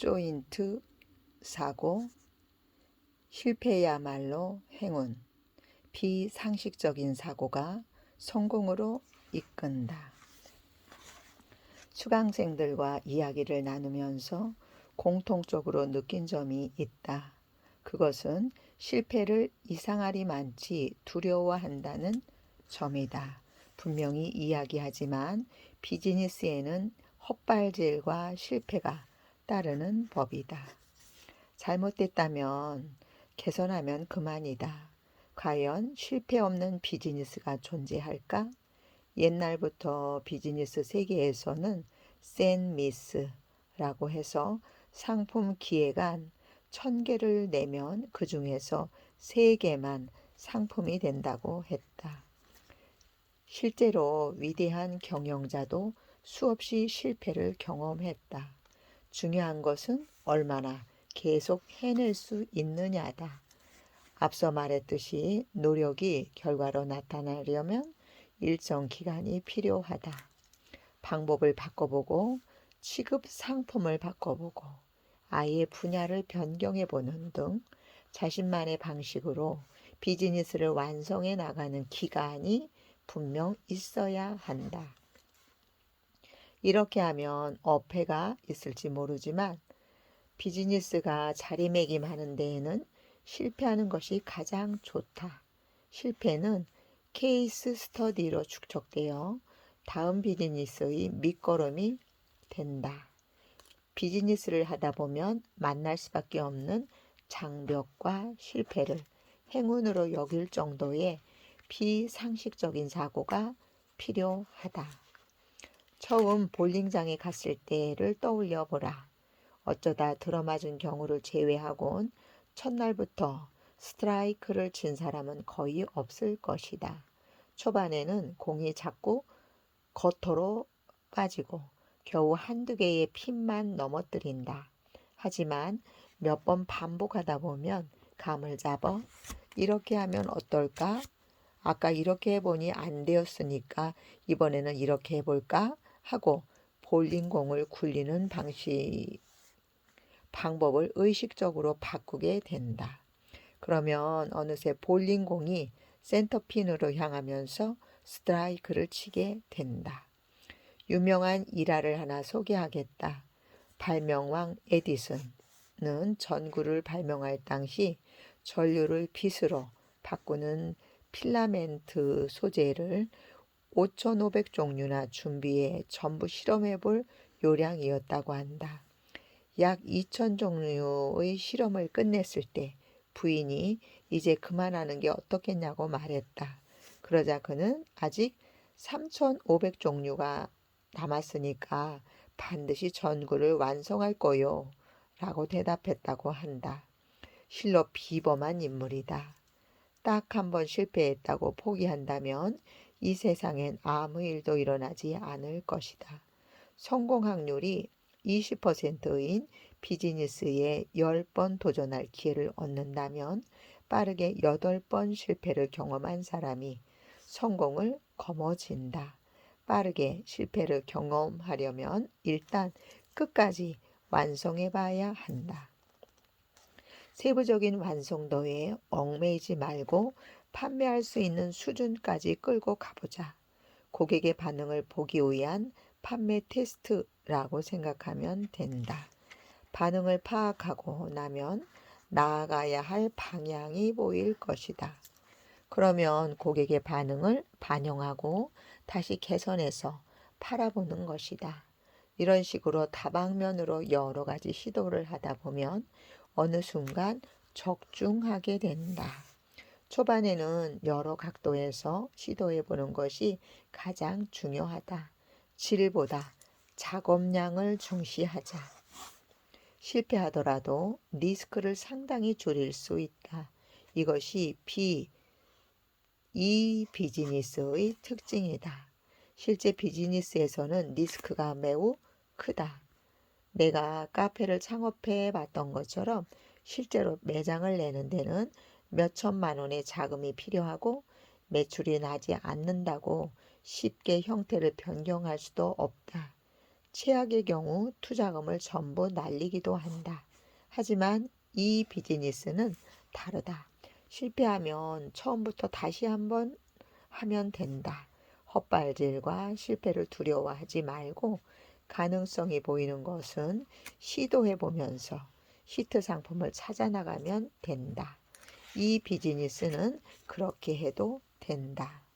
조인트 사고, 실패야말로 행운, 비상식적인 사고가 성공으로 이끈다. 수강생들과 이야기를 나누면서 공통적으로 느낀 점이 있다. 그것은 실패를 이상하리만치 두려워한다는 점이다. 분명히 이야기하지만 비즈니스에는 헛발질과 실패가 따르는 법이다. 잘못됐다면 개선하면 그만이다. 과연 실패 없는 비즈니스가 존재할까? 옛날부터 비즈니스 세계에서는 센미스라고 해서 상품 기획안 1000개를 내면 그 중에서 3개만 상품이 된다고 했다. 실제로 위대한 경영자도 수없이 실패를 경험했다. 중요한 것은 얼마나 계속 해낼 수 있느냐다. 앞서 말했듯이 노력이 결과로 나타나려면 일정 기간이 필요하다. 방법을 바꿔보고 취급 상품을 바꿔보고 아예 분야를 변경해보는 등 자신만의 방식으로 비즈니스를 완성해 나가는 기간이 분명 있어야 한다. 이렇게 하면 어폐가 있을지 모르지만 비즈니스가 자리매김하는 데에는 실패하는 것이 가장 좋다. 실패는 케이스 스터디로 축적되어 다음 비즈니스의 밑거름이 된다. 비즈니스를 하다 보면 만날 수밖에 없는 장벽과 실패를 행운으로 여길 정도의 비상식적인 사고가 필요하다. 처음 볼링장에 갔을 때를 떠올려 보라. 어쩌다 들어맞은 경우를 제외하곤 첫날부터 스트라이크를 친 사람은 거의 없을 것이다. 초반에는 공이 자꾸 겉으로 빠지고 겨우 한두 개의 핀만 넘어뜨린다. 하지만 몇 번 반복하다 보면 감을 잡아 이렇게 하면 어떨까? 아까 이렇게 해보니 안 되었으니까 이번에는 이렇게 해볼까? 하고 볼링공을 굴리는 방법을 의식적으로 바꾸게 된다. 그러면 어느새 볼링공이 센터핀으로 향하면서 스트라이크를 치게 된다. 유명한 일화를 하나 소개하겠다. 발명왕 에디슨은 전구를 발명할 당시 전류를 빛으로 바꾸는 필라멘트 소재를 5,500종류나 준비해 전부 실험해 볼 요량이었다고 한다. 약 2,000종류의 실험을 끝냈을 때 부인이 이제 그만하는 게 어떻겠냐고 말했다. 그러자 그는 아직 3,500종류가 남았으니까 반드시 전구를 완성할 거요 라고 대답했다고 한다. 실로 비범한 인물이다. 딱 한 번 실패했다고 포기한다면 이 세상엔 아무 일도 일어나지 않을 것이다. 성공 확률이 20%인 비즈니스에 10번 도전할 기회를 얻는다면 빠르게 8번 실패를 경험한 사람이 성공을 거머쥔다. 빠르게 실패를 경험하려면 일단 끝까지 완성해 봐야 한다. 세부적인 완성도에 얽매이지 말고 판매할 수 있는 수준까지 끌고 가보자. 고객의 반응을 보기 위한 판매 테스트라고 생각하면 된다. 반응을 파악하고 나면 나아가야 할 방향이 보일 것이다. 그러면 고객의 반응을 반영하고 다시 개선해서 팔아보는 것이다. 이런 식으로 다방면으로 여러 가지 시도를 하다 보면 어느 순간 적중하게 된다. 초반에는 여러 각도에서 시도해보는 것이 가장 중요하다. 질보다 작업량을 중시하자. 실패하더라도 리스크를 상당히 줄일 수 있다. 이것이 이 비즈니스의 특징이다. 실제 비즈니스에서는 리스크가 매우 크다. 내가 카페를 창업해 봤던 것처럼 실제로 매장을 내는 데는 몇 천만 원의 자금이 필요하고 매출이 나지 않는다고 쉽게 형태를 변경할 수도 없다. 최악의 경우 투자금을 전부 날리기도 한다. 하지만 이 비즈니스는 다르다. 실패하면 처음부터 다시 한번 하면 된다. 헛발질과 실패를 두려워하지 말고 가능성이 보이는 것은 시도해 보면서 히트 상품을 찾아 나가면 된다. 이 비즈니스는 그렇게 해도 된다.